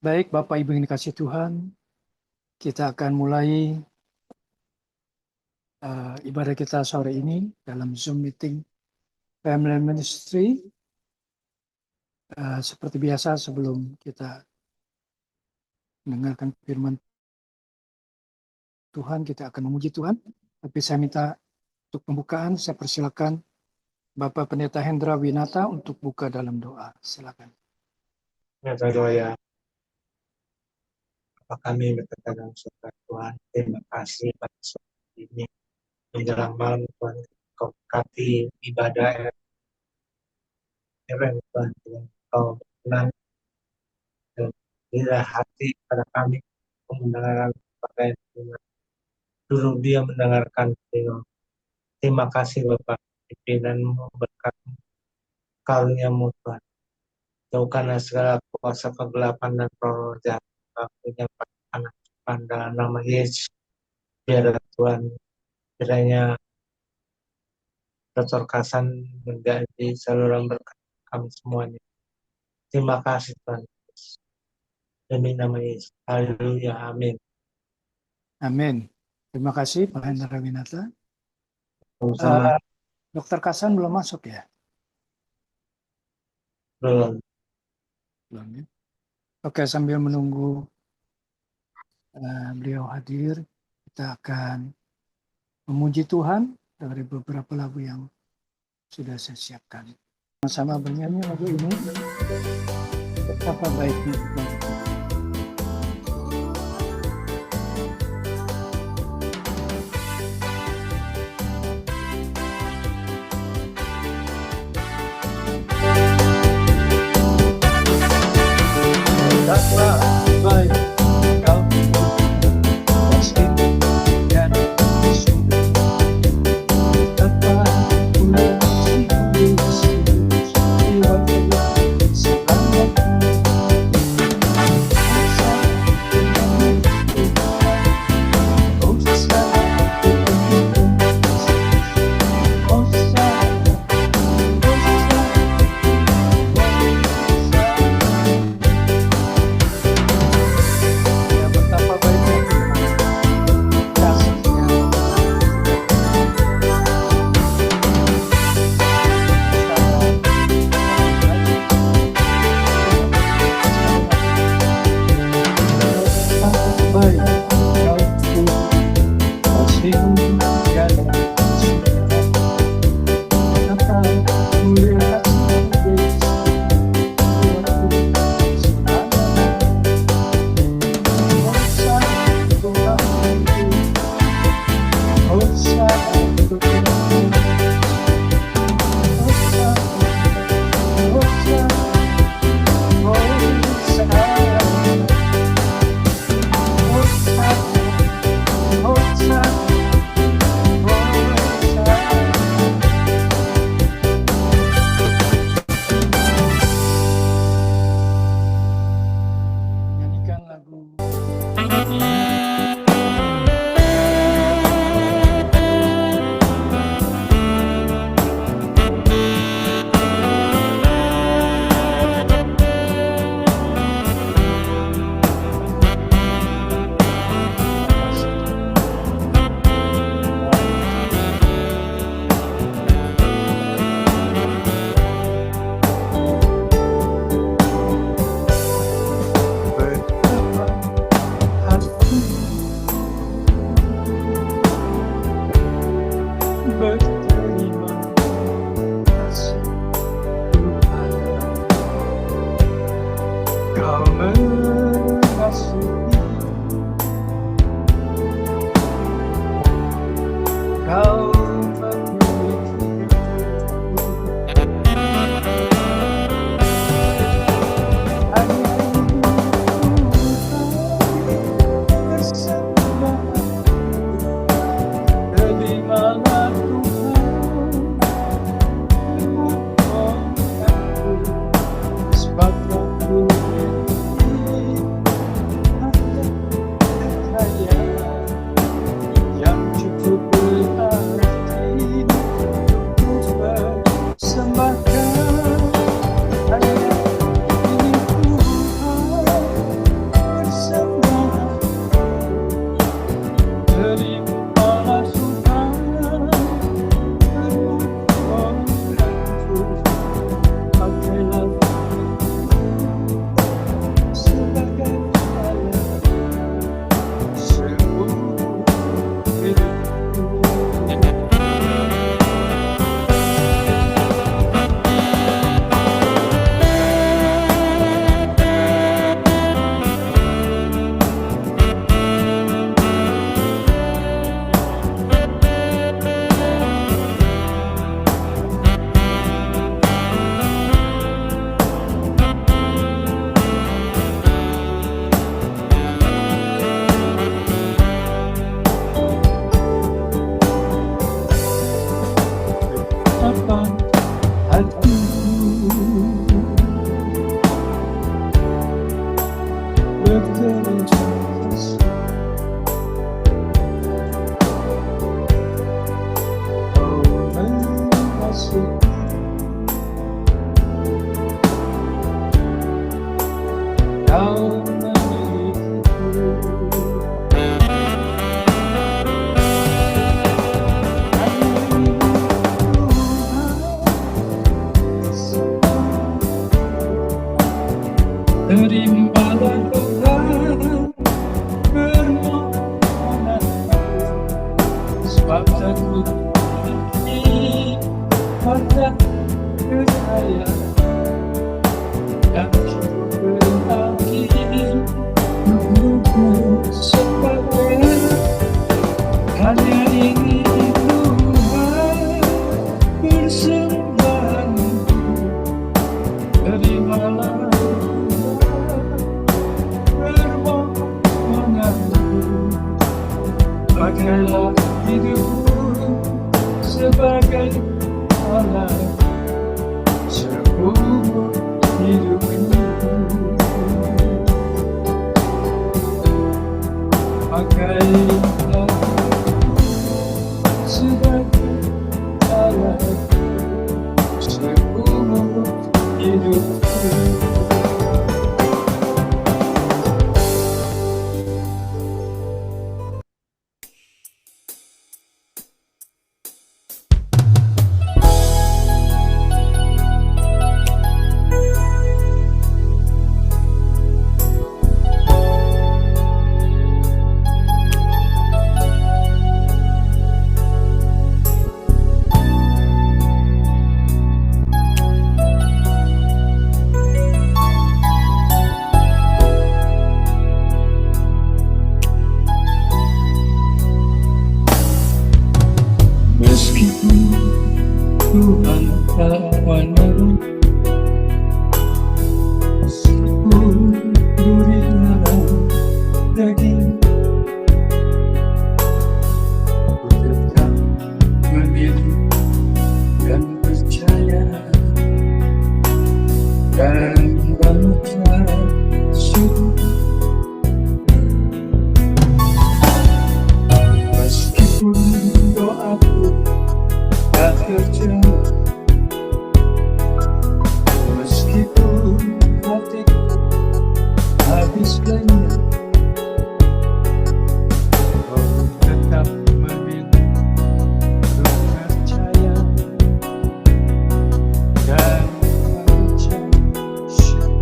Baik, Bapak Ibu yang dikasih Tuhan, kita akan mulai ibadah kita sore ini dalam Zoom meeting Family Ministry. Seperti biasa, sebelum kita mendengarkan firman Tuhan, kita akan memuji Tuhan. Tapi saya minta untuk pembukaan, saya persilakan Bapak Pendeta Hendra Winata untuk buka dalam doa. Silakan. Doa ya. Bapa kami berkata dalam surga Tuhan, terima kasih pada sore ini menjelang malam Tuhan, Kau berkati ibadah Tuhan, Kau berkenan dan bila hati pada kami mendengarkan pakaian Tuhan, dulu dia mendengarkan Tuhan. Terima kasih Bapak, pimpinanmu berkat karunia-Mu Tuhan. Jauhkanlah segala kuasa kegelapan dan roh jahat punya anak Tuhan dalam nama Yesus. Biar Tuhan kiranya Dr. Kasan menjadi saluran berkat kami semuanya. Terima kasih Tuhan. Demi nama Yesus. Haleluya. Amin. Amin. Terima kasih Pak Hendra Winata. Sama-sama. Dr. Kasan belum masuk ya? Belum. Belum ya? Oke, sambil menunggu beliau hadir, kita akan memuji Tuhan dari beberapa lagu yang sudah saya siapkan. Sama-sama bernyanyi lagu ini. Betapa baiknya Tuhan. Betapa baik Kau pasti dan sudah. Betapa pulang Yesus lewatlah selamat. Nyanyikan lagu berterima kasih Tuhan. Kau mengasihi, Kau memiliki hanya terimalah Tuhan sebab Kau terimalah doa permohonanku, sebab takut hati pada kejayaan dan hidup berakhir menunggu sebagai hanya ingin Tuhan persembahanku, terimalah permohonanku, pakailah hidupku sebagai alat seumur hidupku, pakailah sebagai alat seumur hidupku. Meskipun Tuhan lawanmu, meskipun duri darah daging, ku tetap memilih dan percaya dan mengucap syukur. Meskipun doaku tak terjawab, meskipun hatiku habis lenyap, kau tetap memilih untuk percaya dan mengucap syukur.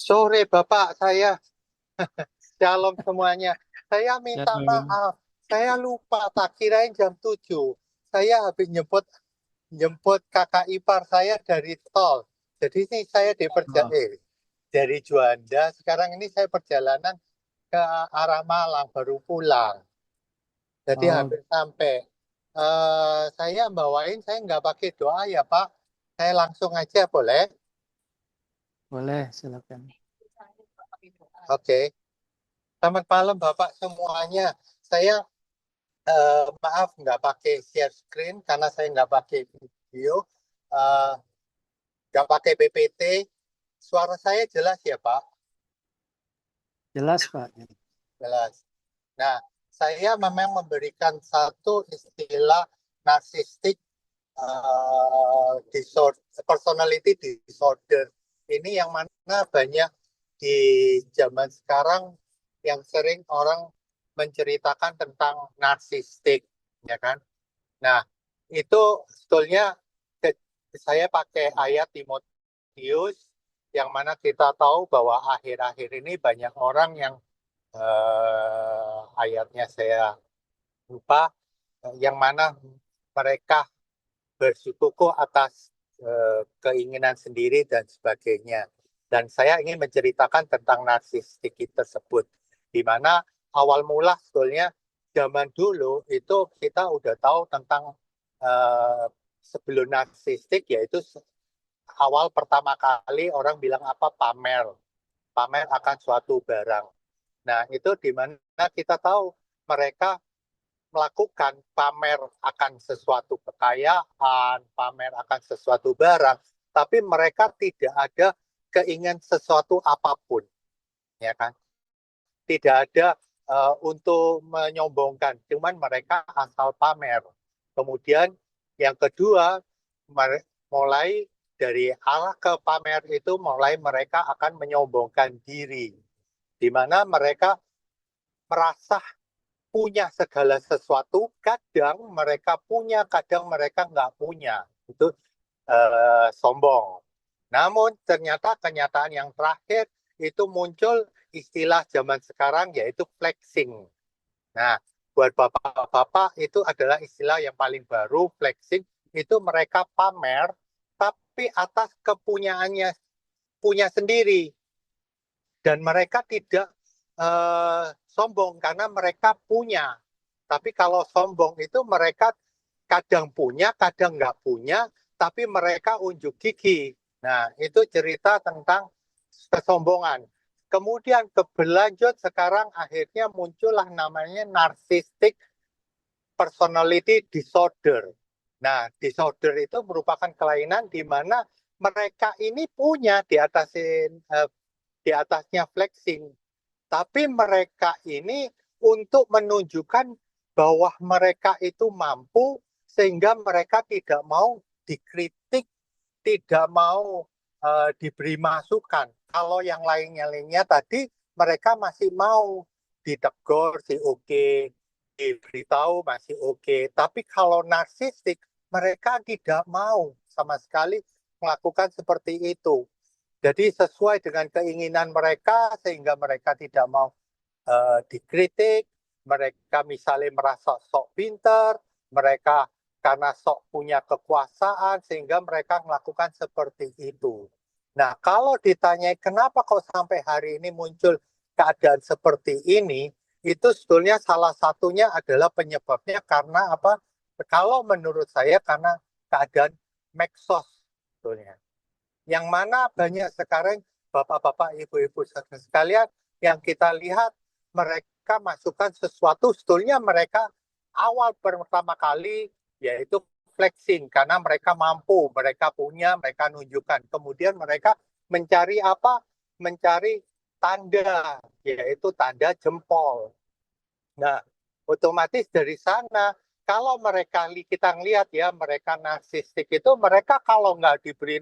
Sore Bapak, saya shalom semuanya. Saya minta Shalom. maaf, saya lupa, tak kirain jam 7. Saya habis jemput kakak ipar saya dari tol. Jadi ini saya Oh, dari Juanda. Sekarang ini saya perjalanan ke arah Malang, baru pulang. Jadi oh, hampir sampai. Saya bawain, saya nggak pakai doa ya Pak. Saya langsung aja boleh? boleh, silakan. Oke. Selamat malam Bapak semuanya. Saya maaf nggak pakai share screen karena saya nggak pakai video, eh, nggak pakai PPT. Suara saya jelas ya Pak? Jelas, Pak. Jelas. Nah, saya memang memberikan satu istilah narcissistic disorder, personality disorder. Ini yang mana banyak di zaman sekarang yang sering orang menceritakan tentang narsistik, ya kan? Nah, itu sebetulnya saya pakai ayat Timotius yang mana kita tahu bahwa akhir-akhir ini banyak orang yang ayatnya saya lupa, yang mana mereka bersikukuh atas keinginan sendiri dan sebagainya. Dan saya ingin menceritakan tentang narsistik tersebut, di mana awal mula sebetulnya zaman dulu itu kita udah tahu tentang uh, sebelum narsistik, yaitu awal pertama kali orang bilang apa, pamer akan suatu barang. Nah itu di mana kita tahu mereka melakukan pamer akan sesuatu kekayaan, pamer akan sesuatu barang, tapi mereka tidak ada keinginan sesuatu apapun, ya kan? Tidak ada untuk menyombongkan, cuman mereka asal pamer. Kemudian yang kedua, mulai dari arah ke pamer itu mulai mereka akan menyombongkan diri, di mana mereka merasa punya segala sesuatu, kadang mereka punya, kadang mereka nggak punya. Itu sombong. Namun ternyata kenyataan yang terakhir itu muncul istilah zaman sekarang yaitu flexing. Nah, buat bapak-bapak itu adalah istilah yang paling baru, flexing. Itu mereka pamer, tapi atas kepunyaannya punya sendiri. Dan mereka tidak sombong karena mereka punya. Tapi kalau sombong itu mereka kadang punya, kadang nggak punya, tapi mereka unjuk gigi. Nah, itu cerita tentang kesombongan. Kemudian keberlanjut sekarang akhirnya muncullah namanya narcissistic personality disorder. Nah, disorder itu merupakan kelainan di mana mereka ini punya di atasnya flexing, tapi mereka ini untuk menunjukkan bahwa mereka itu mampu sehingga mereka tidak mau dikritik, tidak mau diberi masukan. Kalau yang lainnya tadi mereka masih mau ditegur sih oke, diberitahu masih oke. Tapi kalau narsistik mereka tidak mau sama sekali melakukan seperti itu. Jadi sesuai dengan keinginan mereka sehingga mereka tidak mau dikritik, mereka misalnya merasa sok pinter, mereka karena sok punya kekuasaan sehingga mereka melakukan seperti itu. Nah, kalau ditanyai kenapa kok sampai hari ini muncul keadaan seperti ini, itu sebetulnya salah satunya adalah penyebabnya karena apa? Kalau menurut saya karena keadaan medsos sebetulnya. Yang mana banyak sekarang bapak-bapak, ibu-ibu sekalian yang kita lihat mereka masukkan sesuatu, sebetulnya mereka awal pertama kali yaitu flexing karena mereka mampu, mereka punya, mereka nunjukkan. Kemudian mereka mencari apa? Mencari tanda, yaitu tanda jempol. Nah, otomatis dari sana, kalau mereka kita ngelihat ya, mereka narsistik itu, mereka kalau nggak diberi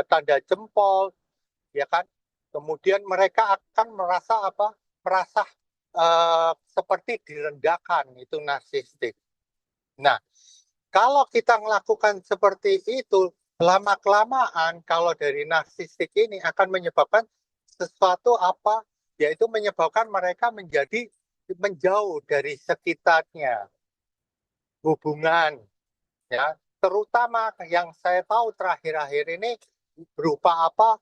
tanda jempol, ya kan, kemudian mereka akan merasa apa? Merasa seperti direndahkan, itu narsistik. Nah, kalau kita melakukan seperti itu, lama-kelamaan kalau dari narsistik ini akan menyebabkan sesuatu apa, yaitu menyebabkan mereka menjadi menjauh dari sekitarnya, hubungan, ya, terutama yang saya tahu terakhir-akhir ini berupa apa?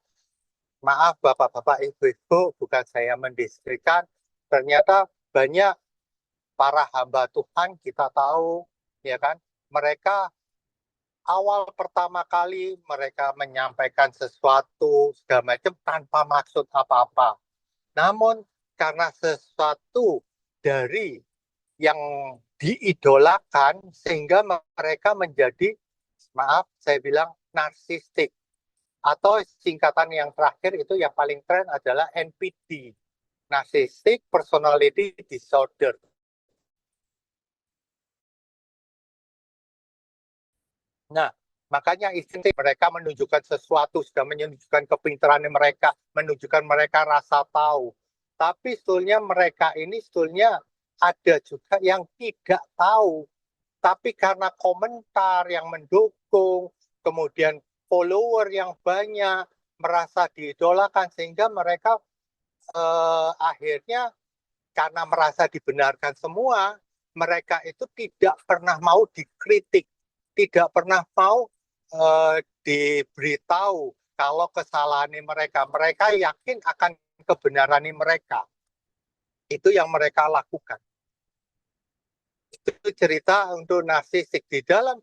Maaf Bapak-bapak, Ibu-ibu, bukan saya mendeskripsikan, ternyata banyak para hamba Tuhan kita tahu, ya kan, mereka awal pertama kali mereka menyampaikan sesuatu segala macam tanpa maksud apa-apa. Namun karena sesuatu dari yang diidolakan sehingga mereka menjadi, maaf saya bilang, narsistik. Atau singkatan yang terakhir itu yang paling keren adalah NPD, Narcissistic Personality Disorder. Nah, makanya istilah mereka menunjukkan sesuatu, sudah menunjukkan kepintaran mereka, menunjukkan mereka rasa tahu. Tapi sebetulnya mereka ini sebetulnya ada juga yang tidak tahu. Tapi karena komentar yang mendukung, kemudian follower yang banyak, merasa diidolakan, sehingga mereka akhirnya karena merasa dibenarkan semua, mereka itu tidak pernah mau dikritik, tidak pernah mau diberitahu kalau kesalahan mereka. Mereka yakin akan kebenaran mereka. Itu yang mereka lakukan. Itu cerita untuk narsistik. Di dalam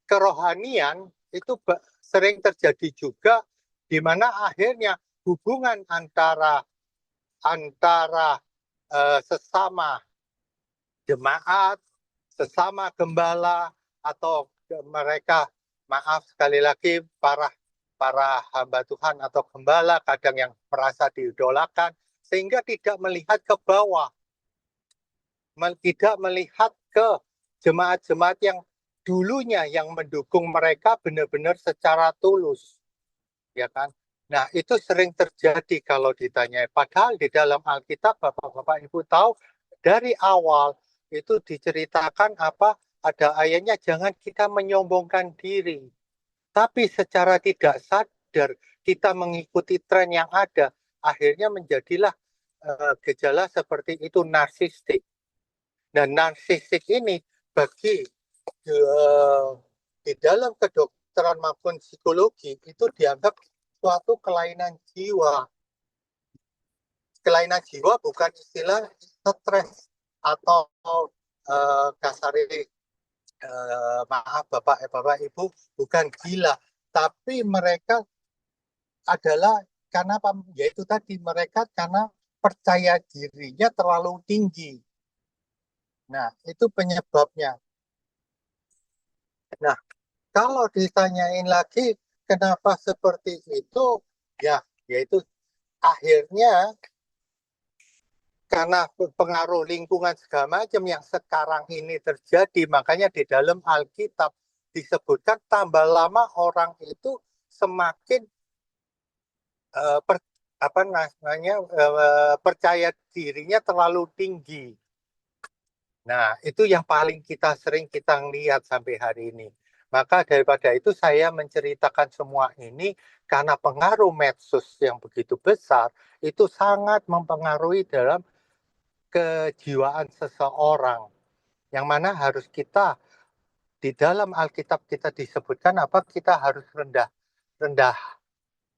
kerohanian itu sering terjadi juga, di mana akhirnya hubungan antara sesama jemaat, sesama gembala, atau mereka, maaf sekali lagi, para hamba Tuhan atau gembala kadang yang merasa diidolakan, sehingga tidak melihat ke bawah, tidak melihat ke jemaat-jemaat yang dulunya yang mendukung mereka benar-benar secara tulus, ya kan? Nah, itu sering terjadi kalau ditanya. Padahal di dalam Alkitab, Bapak-bapak Ibu tahu, dari awal itu diceritakan apa? Ada ayatnya, jangan kita menyombongkan diri. Tapi secara tidak sadar, kita mengikuti tren yang ada. Akhirnya menjadilah gejala seperti itu, narsistik. Dan narsistik ini bagi di dalam kedokteran maupun psikologi itu dianggap suatu kelainan jiwa. Kelainan jiwa bukan istilah stres atau kasari, maaf Bapak Ibu, bukan gila, tapi mereka adalah karena yaitu tadi mereka karena percaya dirinya terlalu tinggi. Nah, itu penyebabnya. Nah, kalau ditanyain lagi kenapa seperti itu, ya, yaitu akhirnya karena pengaruh lingkungan segala macam yang sekarang ini terjadi, makanya di dalam Alkitab disebutkan tambah lama orang itu semakin percaya dirinya terlalu tinggi. Nah, itu yang paling sering kita lihat sampai hari ini. Maka daripada itu saya menceritakan semua ini karena pengaruh medsos yang begitu besar itu sangat mempengaruhi dalam kejiwaan seseorang. Yang mana harus kita di dalam Alkitab kita disebutkan apa? Kita harus rendah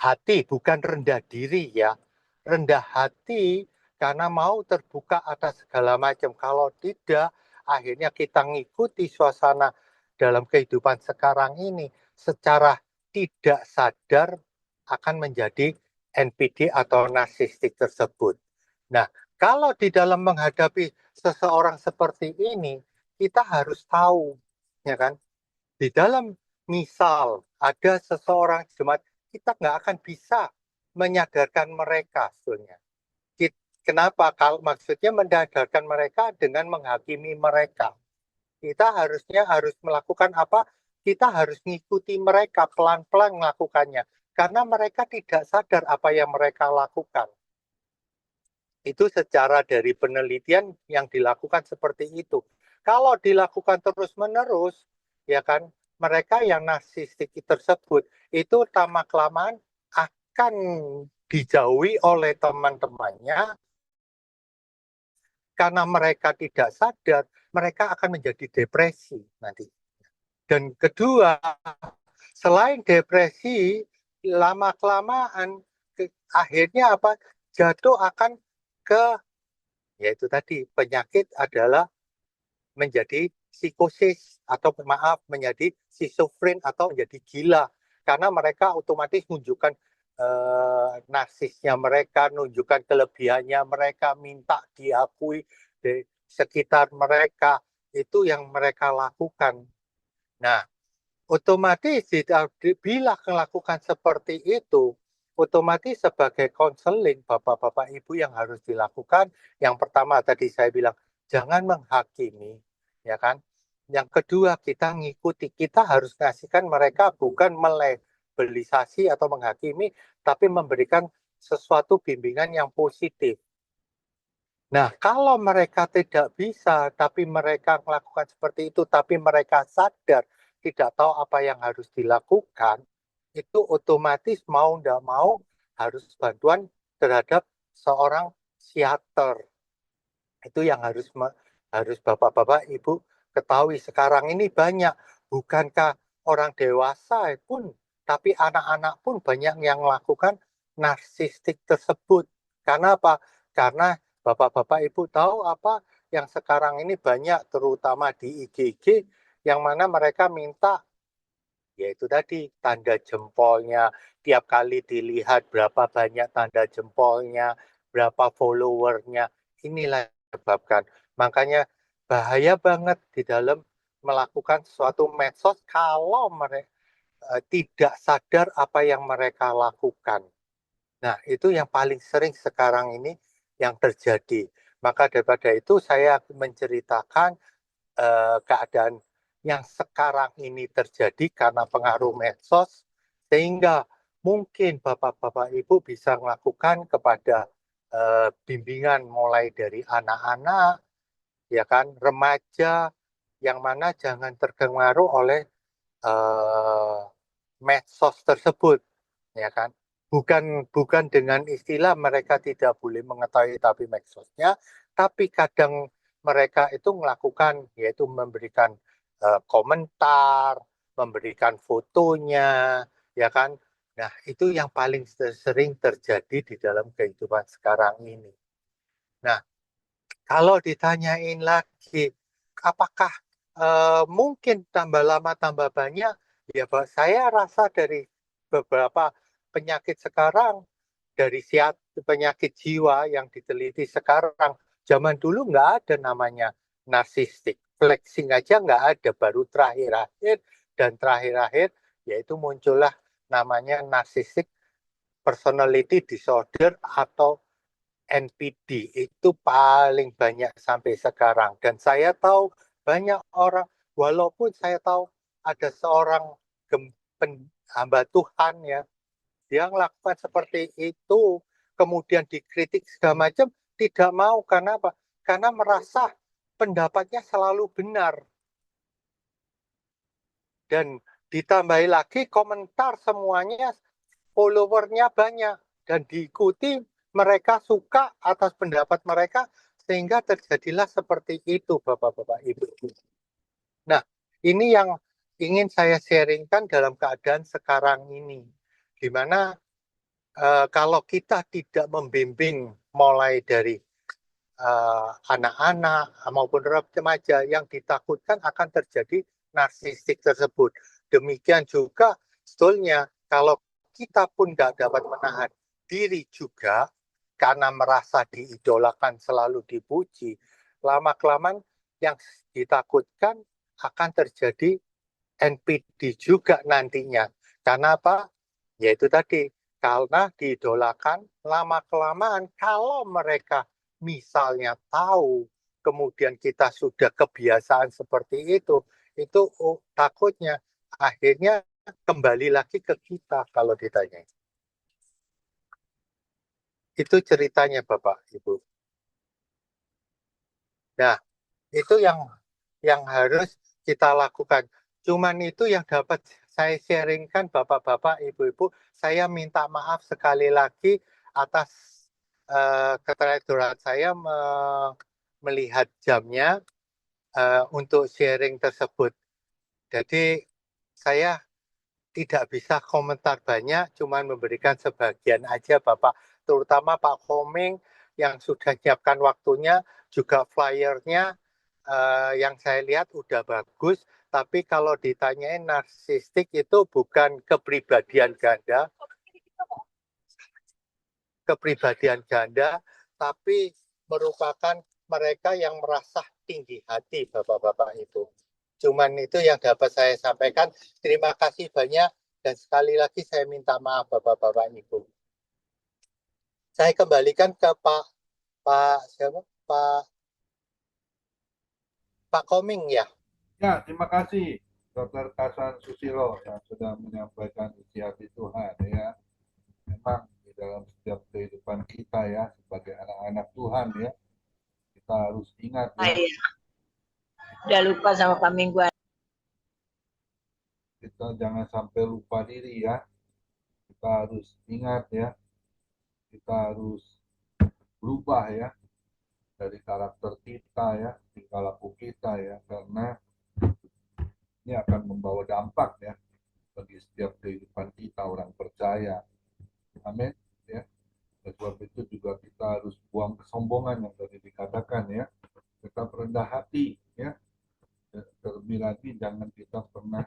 hati, bukan rendah diri ya. Rendah hati karena mau terbuka atas segala macam. Kalau tidak, akhirnya kita ngikuti suasana dalam kehidupan sekarang ini secara tidak sadar akan menjadi NPD atau narsistik tersebut. Nah, kalau di dalam menghadapi seseorang seperti ini, kita harus tahu, ya kan? Di dalam misal ada seseorang jemaat, kita nggak akan bisa menyadarkan mereka sebetulnya. Kenapa? Kalau maksudnya menyadarkan mereka dengan menghakimi mereka. Kita harus melakukan apa? Kita harus mengikuti mereka pelan-pelan melakukannya. Karena mereka tidak sadar apa yang mereka lakukan. Itu secara dari penelitian yang dilakukan seperti itu. Kalau dilakukan terus-menerus, ya kan, mereka yang narsistik tersebut itu lama-kelamaan akan dijauhi oleh teman-temannya karena mereka tidak sadar, mereka akan menjadi depresi nanti. Dan kedua, selain depresi, lama-kelamaan akhirnya apa? Jatuh akan ke, yaitu tadi penyakit adalah menjadi psikosis atau maaf menjadi schizofren atau menjadi gila karena mereka otomatis menunjukkan narsisnya mereka, menunjukkan kelebihannya mereka, minta diakui di sekitar mereka, itu yang mereka lakukan. Nah, otomatis bila melakukan seperti itu, otomatis sebagai konseling Bapak-bapak Ibu yang harus dilakukan, yang pertama tadi saya bilang jangan menghakimi, ya kan? Yang kedua kita ngikuti, kita harus ngasihkan mereka bukan melabelisasi atau menghakimi, tapi memberikan sesuatu bimbingan yang positif. Nah, kalau mereka tidak bisa, tapi mereka melakukan seperti itu, tapi mereka sadar tidak tahu apa yang harus dilakukan, itu otomatis mau tidak mau harus bantuan terhadap seorang psikiater. Itu yang harus Bapak-bapak, Ibu ketahui. Sekarang ini banyak, bukankah orang dewasa pun, tapi anak-anak pun banyak yang melakukan narsistik tersebut. Karena apa? Karena Bapak-bapak Ibu tahu apa yang sekarang ini banyak, terutama di IG yang mana mereka minta, yaitu tadi tanda jempolnya, tiap kali dilihat berapa banyak tanda jempolnya, berapa followernya, inilah yang menyebabkan. Makanya bahaya banget di dalam melakukan suatu medsos kalau mereka tidak sadar apa yang mereka lakukan. Nah, itu yang paling sering sekarang ini yang terjadi. Maka daripada itu saya menceritakan keadaan yang sekarang ini terjadi karena pengaruh medsos, sehingga mungkin Bapak-bapak Ibu bisa melakukan kepada bimbingan mulai dari anak-anak, ya kan, remaja, yang mana jangan terpengaruh oleh medsos tersebut, ya kan. Bukan dengan istilah mereka tidak boleh mengetahui tapi medsosnya, tapi kadang mereka itu melakukan, yaitu memberikan komentar, memberikan fotonya, ya kan. Nah, itu yang paling sering terjadi di dalam kehidupan sekarang ini. Nah, kalau ditanyain lagi, apakah mungkin tambah lama tambah banyak? Ya, Pak, saya rasa dari beberapa penyakit sekarang, dari penyakit jiwa yang diteliti sekarang, zaman dulu nggak ada namanya narsistik. Flexing aja nggak ada, baru terakhir-akhir dan terakhir-akhir yaitu muncullah namanya narcissistic personality disorder atau NPD, itu paling banyak sampai sekarang. Dan saya tahu banyak orang, walaupun saya tahu ada seorang hamba Tuhan ya, dia melakukan seperti itu, kemudian dikritik segala macam, tidak mau. Karena apa? Karena merasa pendapatnya selalu benar. Dan ditambahi lagi komentar semuanya, followernya banyak. Dan diikuti, mereka suka atas pendapat mereka, sehingga terjadilah seperti itu, Bapak-bapak, Ibu. Nah, ini yang ingin saya sharingkan dalam keadaan sekarang ini. Di mana kalau kita tidak membimbing mulai dari anak-anak maupun remaja, yang ditakutkan akan terjadi narsistik tersebut. Demikian juga sebetulnya kalau kita pun tidak dapat menahan diri juga karena merasa diidolakan, selalu dipuji, lama-kelamaan yang ditakutkan akan terjadi NPD juga nantinya. Karena apa? Yaitu tadi, karena diidolakan, lama-kelamaan kalau mereka misalnya tahu, kemudian kita sudah kebiasaan seperti itu takutnya akhirnya kembali lagi ke kita kalau ditanya. Itu ceritanya Bapak, Ibu. Nah, itu yang harus kita lakukan. Cuman itu yang dapat saya sharingkan Bapak-bapak, Ibu-ibu. Saya minta maaf sekali lagi atas keteledoran saya melihat jamnya untuk sharing tersebut. Jadi saya tidak bisa komentar banyak, cuma memberikan sebagian aja Bapak, terutama Pak Koming yang sudah siapkan waktunya, juga flyernya yang saya lihat udah bagus, tapi kalau ditanyain narsistik itu bukan kepribadian ganda, tapi merupakan mereka yang merasa tinggi hati Bapak-Bapak itu. Cuman itu yang dapat saya sampaikan. Terima kasih banyak dan sekali lagi saya minta maaf Bapak-Bapak Ibu. Saya kembalikan ke Pak Koming ya. Ya, terima kasih Dr. Kasan Susilo yang sudah menyampaikan isi hati Tuhan ya. Memang di dalam setiap kehidupan kita ya sebagai anak-anak Tuhan ya, kita harus ingat ya. Udah lupa sama Pak Mingguan. Kita jangan sampai lupa diri ya. Kita harus ingat ya. Kita harus berubah ya dari karakter kita ya, tingkah laku kita ya, karena ini akan membawa dampak ya bagi setiap kehidupan kita orang percaya. Amin ya. Sebab itu juga kita harus buang kesombongan yang tadi dikatakan ya. Tetap rendah hati ya. Terlebih lagi jangan kita pernah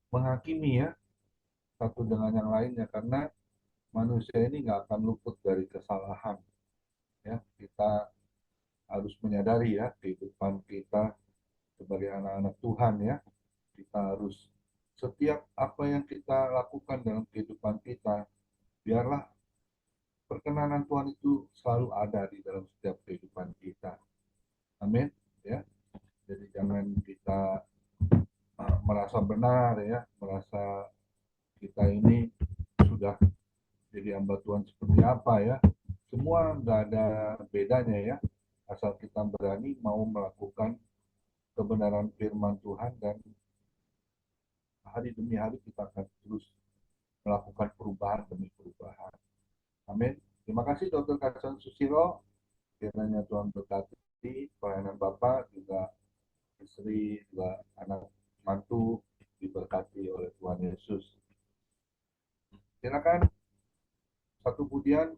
menghakimi ya satu dengan yang lainnya, karena manusia ini nggak akan luput dari kesalahan ya. Kita harus menyadari ya kehidupan kita sebagai anak-anak Tuhan ya. Kita harus setiap apa yang kita lakukan dalam kehidupan kita, biarlah perkenanan Tuhan itu selalu ada di dalam setiap kehidupan kita. Amin ya. Jadi jangan kita merasa benar ya, merasa kita ini sudah jadi hamba Tuhan seperti apa ya. Semua nggak ada bedanya ya, asal kita berani mau melakukan kebenaran firman Tuhan, dan hari demi hari kita akan terus melakukan perubahan demi perubahan. Amin. Terima kasih Dr. Kasan Susilo. Kiranya Tuhan berkati pelayanan Bapak, juga istri, juga anak mantu diberkati oleh Tuhan Yesus. Silakan satu pujian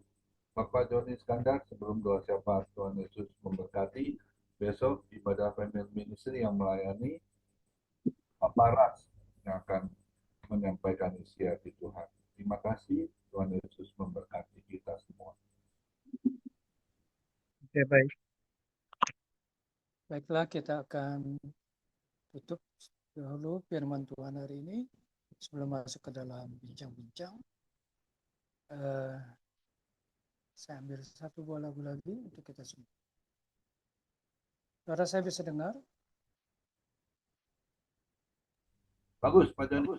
Bapak Joni Iskandar sebelum doa syafaat. Tuhan Yesus memberkati. Besok ibadah family ministry yang melayani Bapak Ras yang akan menyampaikan isi hati Tuhan. Terima kasih. Tuhan Yesus memberkati kita semua. Oke, baik. Baiklah, kita akan tutup dahulu firman Tuhan hari ini sebelum masuk ke dalam bincang-bincang. Saya ambil satu buah lagu lagi untuk kita semua. Suara saya bisa dengar? Bagus, Pak Joni.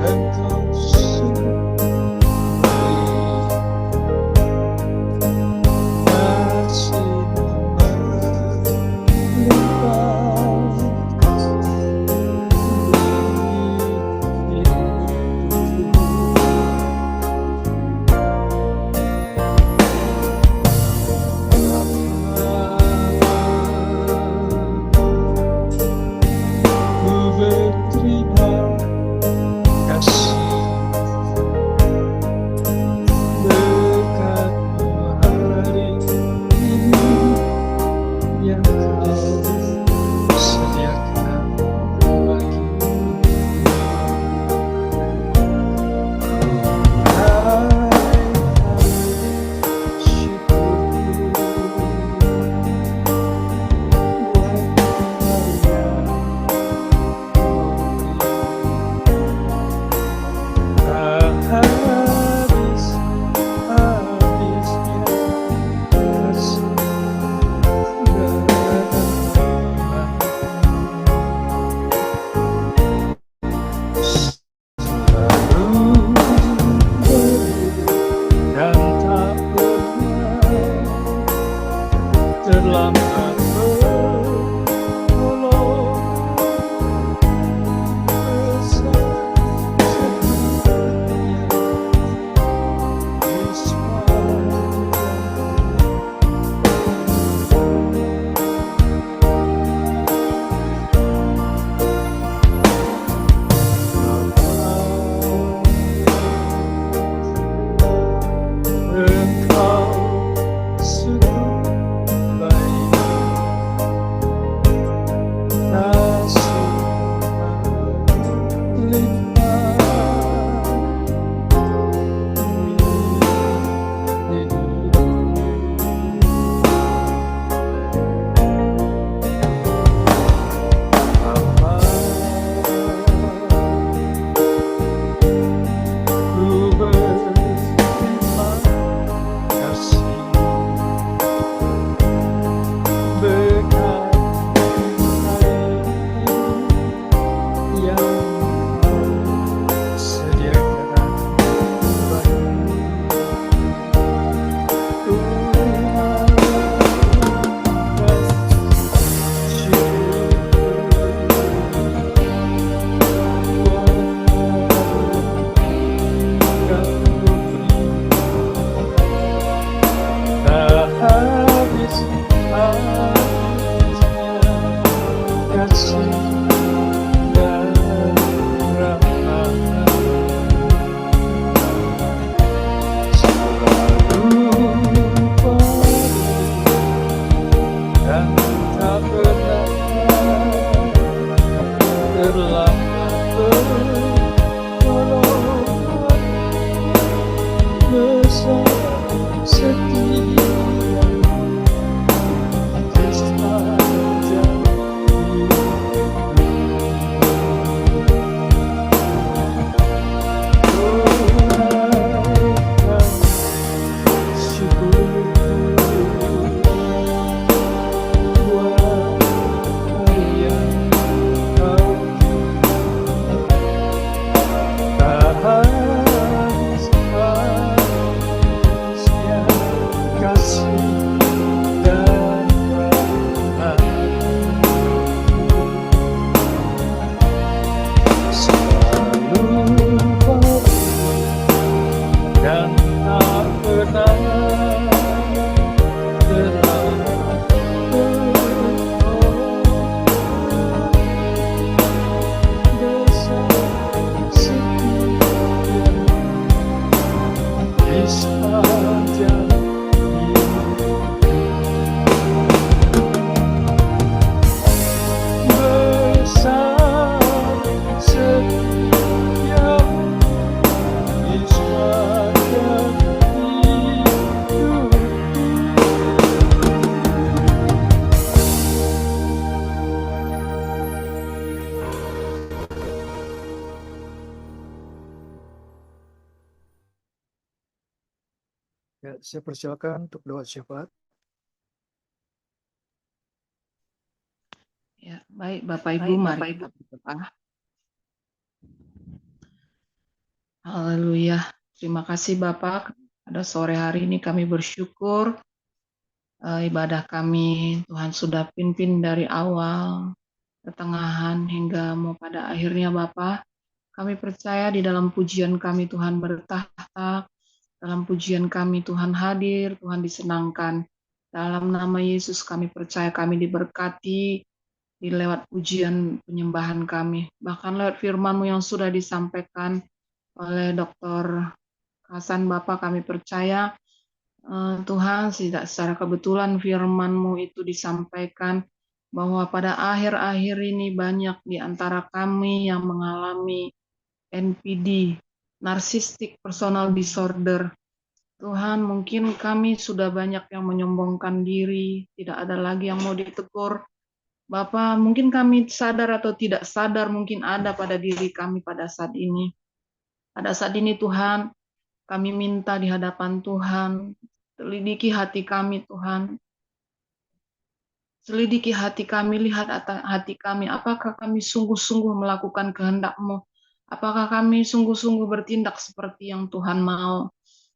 Engkau Ya, saya persilakan untuk doa syafaat. Ya, baik Bapak Ibu, mari kita berdoa. Haleluya. Terima kasih Bapak. Pada sore hari ini kami bersyukur ibadah kami Tuhan sudah pimpin dari awal, pertengahan hingga mau pada akhirnya Bapak. Kami percaya di dalam pujian kami Tuhan bertahta, dalam pujian kami Tuhan hadir, Tuhan disenangkan. Dalam nama Yesus kami percaya kami diberkati di lewat pujian penyembahan kami. Bahkan lewat firman-Mu yang sudah disampaikan oleh Dr. Hasan Bapak, kami percaya Tuhan tidak secara kebetulan firman-Mu itu disampaikan bahwa pada akhir-akhir ini banyak di antara kami yang mengalami NPD, Narcissistic Personal Disorder. Tuhan, mungkin kami sudah banyak yang menyombongkan diri, tidak ada lagi yang mau ditegur. Bapak, mungkin kami sadar atau tidak sadar, mungkin ada pada diri kami pada saat ini. Pada saat ini Tuhan, kami minta di hadapan Tuhan, selidiki hati kami Tuhan. Selidiki hati kami, lihat hati kami, apakah kami sungguh-sungguh melakukan kehendak-Mu? Apakah kami sungguh-sungguh bertindak seperti yang Tuhan mau?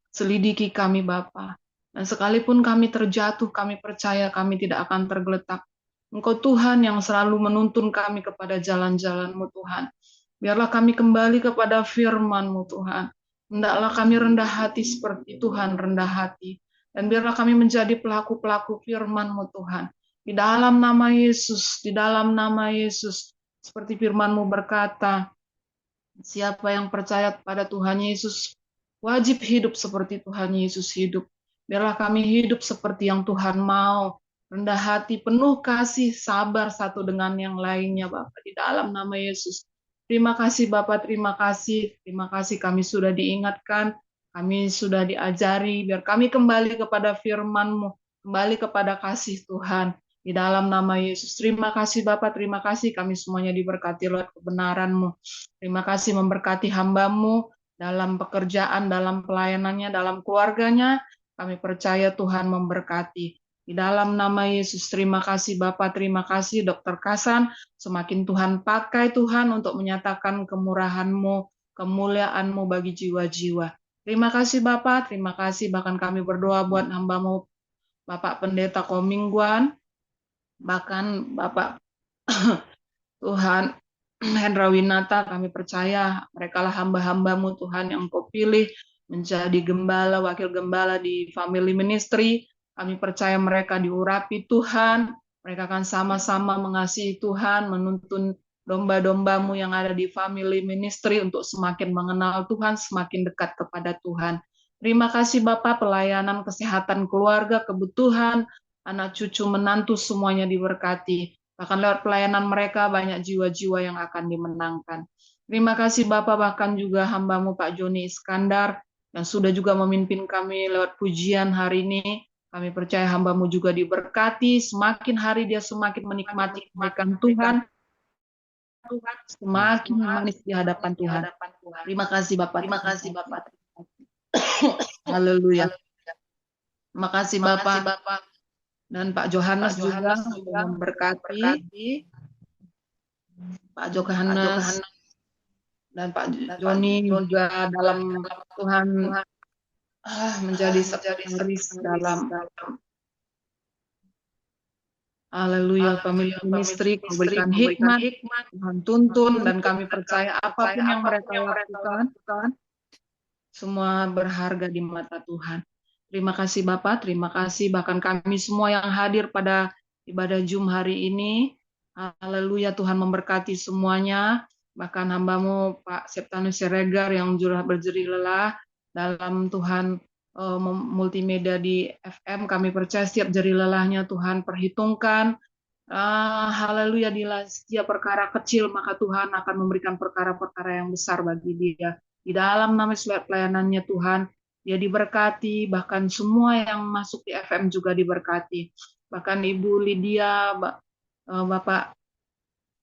Selidiki kami Bapa. Dan sekalipun kami terjatuh, kami percaya kami tidak akan tergeletak. Engkau Tuhan yang selalu menuntun kami kepada jalan-jalan-Mu Tuhan. Biarlah kami kembali kepada firman-Mu Tuhan. Hendaklah kami rendah hati seperti Tuhan rendah hati. Dan biarlah kami menjadi pelaku-pelaku firman-Mu Tuhan. Di dalam nama Yesus, di dalam nama Yesus. Seperti firman-Mu berkata, siapa yang percaya kepada Tuhan Yesus wajib hidup seperti Tuhan Yesus hidup. Biarlah kami hidup seperti yang Tuhan mau. Rendah hati, penuh kasih, sabar satu dengan yang lainnya, Bapak. Di dalam nama Yesus. Terima kasih, Bapak. Terima kasih. Terima kasih kami sudah diingatkan. Kami sudah diajari. Biar kami kembali kepada firman-Mu. Kembali kepada kasih Tuhan. Di dalam nama Yesus. Terima kasih, Bapak. Terima kasih. Kami semuanya diberkati lewat kebenaran-Mu. Terima kasih memberkati hamba-Mu dalam pekerjaan, dalam pelayanannya, dalam keluarganya. Kami percaya Tuhan memberkati. Di dalam nama Yesus, terima kasih Bapak, terima kasih Dr. Kasan. Semakin Tuhan pakai Tuhan untuk menyatakan kemurahan-Mu, kemuliaan-Mu bagi jiwa-jiwa. Terima kasih Bapak, terima kasih. Bahkan kami berdoa buat hamba-Mu, Bapak Pendeta Komingguan, bahkan Bapak Tuhan Hendra Winata, kami percaya mereka lah hamba-hamba-Mu Tuhan yang Kau pilih menjadi gembala, wakil gembala di family ministry. Kami percaya mereka diurapi Tuhan, mereka akan sama-sama mengasihi Tuhan, menuntun domba-domba-Mu yang ada di family ministry untuk semakin mengenal Tuhan, semakin dekat kepada Tuhan. Terima kasih Bapak, pelayanan, kesehatan, keluarga, kebutuhan, anak cucu, menantu, semuanya diberkati. Bahkan lewat pelayanan mereka banyak jiwa-jiwa yang akan dimenangkan. Terima kasih Bapak, bahkan juga hamba-Mu Pak Joni Iskandar, yang sudah juga memimpin kami lewat pujian hari ini. Kami percaya hamba-Mu juga diberkati, semakin hari dia semakin menikmati kebaikan Tuhan, semakin manis di hadapan Tuhan. Terima kasih Bapak. Terima kasih Bapak. Haleluya. Terima kasih Bapak. Dan Pak Johannes juga memberkati. Pak Johannes dan Pak Joni juga dalam Tuhan menjadi sekretaris dalam haleluya family ministry, memberikan hikmat, Tuhan tuntun, dan kami percaya apapun yang mereka lakukan semua berharga di mata Tuhan. Terima kasih Bapak, terima kasih bahkan kami semua yang hadir pada ibadah Zoom hari ini. Haleluya, Tuhan memberkati semuanya, bahkan hamba-Mu Pak Septanus Siregar yang sudah berjerih lelah dalam Tuhan multimedia di FM. Kami percaya setiap jerih lelahnya Tuhan perhitungkan. Haleluya, di setiap perkara kecil maka Tuhan akan memberikan perkara-perkara yang besar bagi dia. Di dalam nama pelayanannya Tuhan, dia diberkati, bahkan semua yang masuk di FM juga diberkati. Bahkan Ibu Lydia, Bapak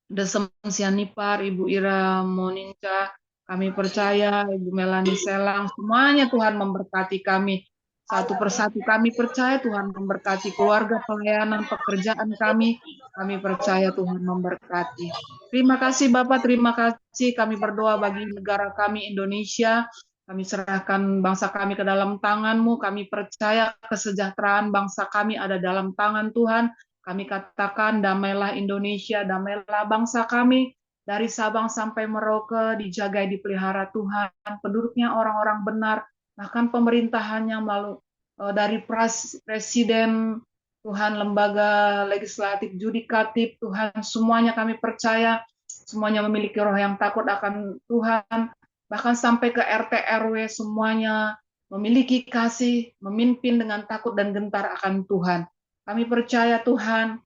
Desem Sianipar, Ibu Ira Moninca, kami percaya, Ibu Melani Selang, semuanya Tuhan memberkati kami. Satu persatu kami percaya Tuhan memberkati keluarga, pelayanan, pekerjaan kami. Kami percaya Tuhan memberkati. Terima kasih Bapak, terima kasih. Kami berdoa bagi negara kami Indonesia. Kami serahkan bangsa kami ke dalam tangan-Mu. Kami percaya kesejahteraan bangsa kami ada dalam tangan Tuhan. Kami katakan damailah Indonesia, damailah bangsa kami. Dari Sabang sampai Merauke dijaga, dipelihara Tuhan, penduduknya orang-orang benar, bahkan pemerintahannya melalui dari presiden, Tuhan, lembaga legislatif, judikatif, Tuhan, semuanya kami percaya, semuanya memiliki roh yang takut akan Tuhan, bahkan sampai ke RT RW semuanya memiliki kasih, memimpin dengan takut dan gentar akan Tuhan. Kami percaya Tuhan,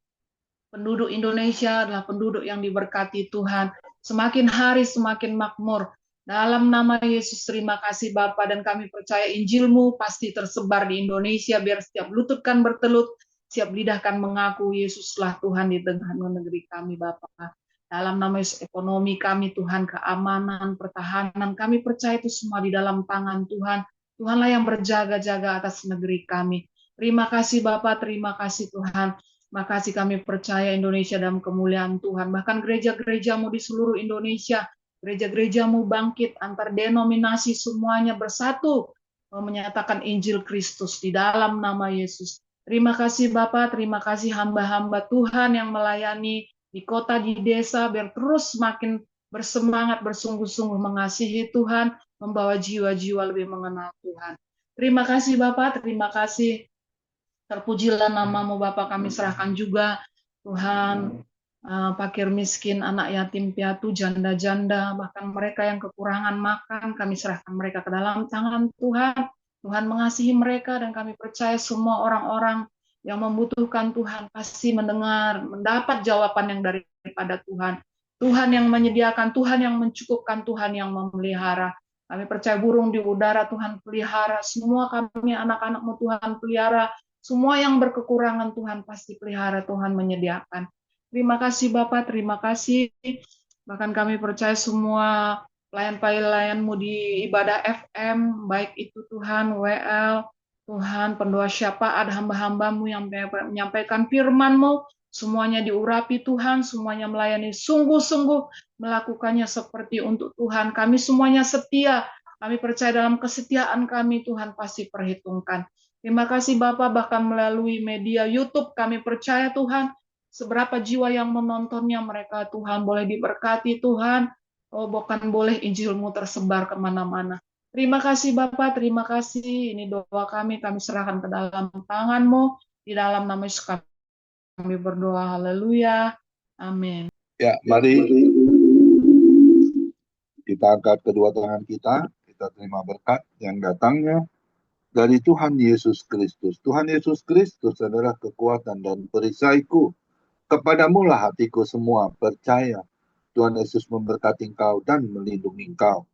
penduduk Indonesia adalah penduduk yang diberkati Tuhan. Semakin hari semakin makmur. Dalam nama Yesus, terima kasih Bapa, dan kami percaya Injil-Mu pasti tersebar di Indonesia, biar setiap lutut kan bertelut, setiap lidah kan mengaku Yesuslah Tuhan di tengah negeri kami Bapa. Dalam nama Yesus, ekonomi kami Tuhan, keamanan, pertahanan, kami percaya itu semua di dalam tangan Tuhan. Tuhanlah yang berjaga-jaga atas negeri kami. Terima kasih Bapa, terima kasih Tuhan. Makasih kami percaya Indonesia dalam kemuliaan Tuhan. Bahkan gereja-gereja-Mu di seluruh Indonesia, gereja-gereja-Mu bangkit, antar denominasi semuanya bersatu menyatakan Injil Kristus di dalam nama Yesus. Terima kasih Bapak, terima kasih hamba-hamba Tuhan yang melayani di kota, di desa, biar terus semakin bersemangat, bersungguh-sungguh mengasihi Tuhan, membawa jiwa-jiwa lebih mengenal Tuhan. Terima kasih Bapak, terima kasih. Terpujilah namamu Bapak, kami serahkan juga Tuhan, fakir miskin, anak yatim piatu, janda-janda, bahkan mereka yang kekurangan makan, kami serahkan mereka ke dalam tangan Tuhan. Tuhan mengasihi mereka dan kami percaya semua orang-orang yang membutuhkan Tuhan pasti mendengar, mendapat jawaban yang daripada Tuhan. Tuhan yang menyediakan, Tuhan yang mencukupkan, Tuhan yang memelihara. Kami percaya burung di udara Tuhan pelihara, semua kami anak-anak-Mu Tuhan pelihara, semua yang berkekurangan Tuhan pasti pelihara, Tuhan menyediakan. Terima kasih Bapak, terima kasih. Bahkan kami percaya semua pelayan-pelayan-Mu di ibadah FM, baik itu Tuhan, WL, Tuhan, pendoa syafaat, hamba-hamba-Mu yang menyampaikan firman-Mu, semuanya diurapi Tuhan, semuanya melayani sungguh-sungguh, melakukannya seperti untuk Tuhan. Kami semuanya setia, kami percaya dalam kesetiaan kami, Tuhan pasti perhitungkan. Terima kasih Bapak, bahkan melalui media YouTube kami percaya Tuhan, seberapa jiwa yang menontonnya mereka Tuhan boleh diberkati Tuhan, bahkan boleh Injil-Mu tersebar kemana-mana. Terima kasih Bapak, terima kasih. Ini doa kami serahkan ke dalam tangan-Mu, di dalam nama Yesus kami berdoa, haleluya, amin. Ya, mari kita angkat kedua tangan kita terima berkat yang datangnya dari Tuhan Yesus Kristus. Tuhan Yesus Kristus adalah kekuatan dan perisaiku. Kepadamu lah hatiku semua percaya. Tuhan Yesus memberkati engkau dan melindungi engkau.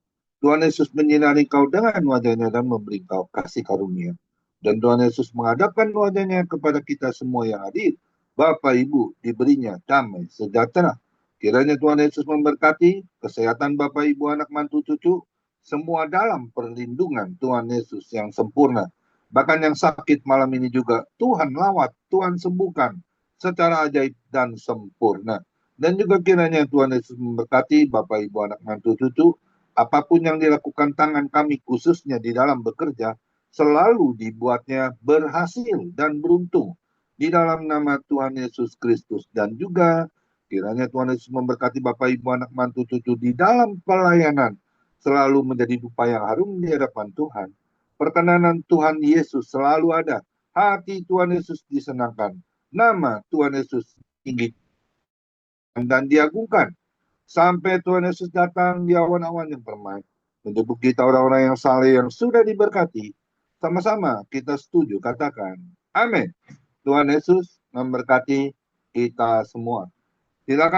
Tuhan Yesus menyinari engkau dengan wajahnya dan memberi engkau kasih karunia. Dan Tuhan Yesus menghadapkan wajahnya kepada kita semua yang hadir. Bapak Ibu diberinya damai sejahtera. Kiranya Tuhan Yesus memberkati kesehatan Bapak Ibu, anak mantu cucu, semua dalam perlindungan Tuhan Yesus yang sempurna. Bahkan yang sakit malam ini juga Tuhan lawat, Tuhan sembuhkan secara ajaib dan sempurna. Dan juga kiranya Tuhan Yesus memberkati Bapak Ibu, anak mantu cucu, apapun yang dilakukan tangan kami khususnya di dalam bekerja, selalu dibuatnya berhasil dan beruntung di dalam nama Tuhan Yesus Kristus. Dan juga kiranya Tuhan Yesus memberkati Bapak Ibu, anak mantu cucu di dalam pelayanan, selalu menjadi dupa yang harum di hadapan Tuhan. Perkenanan Tuhan Yesus selalu ada. Hati Tuhan Yesus disenangkan. Nama Tuhan Yesus tinggi dan diagungkan. Sampai Tuhan Yesus datang di awan-awan yang permai. Menjemput kita orang-orang yang saleh yang sudah diberkati. Sama-sama kita setuju katakan. Amin. Tuhan Yesus memberkati kita semua. Silakan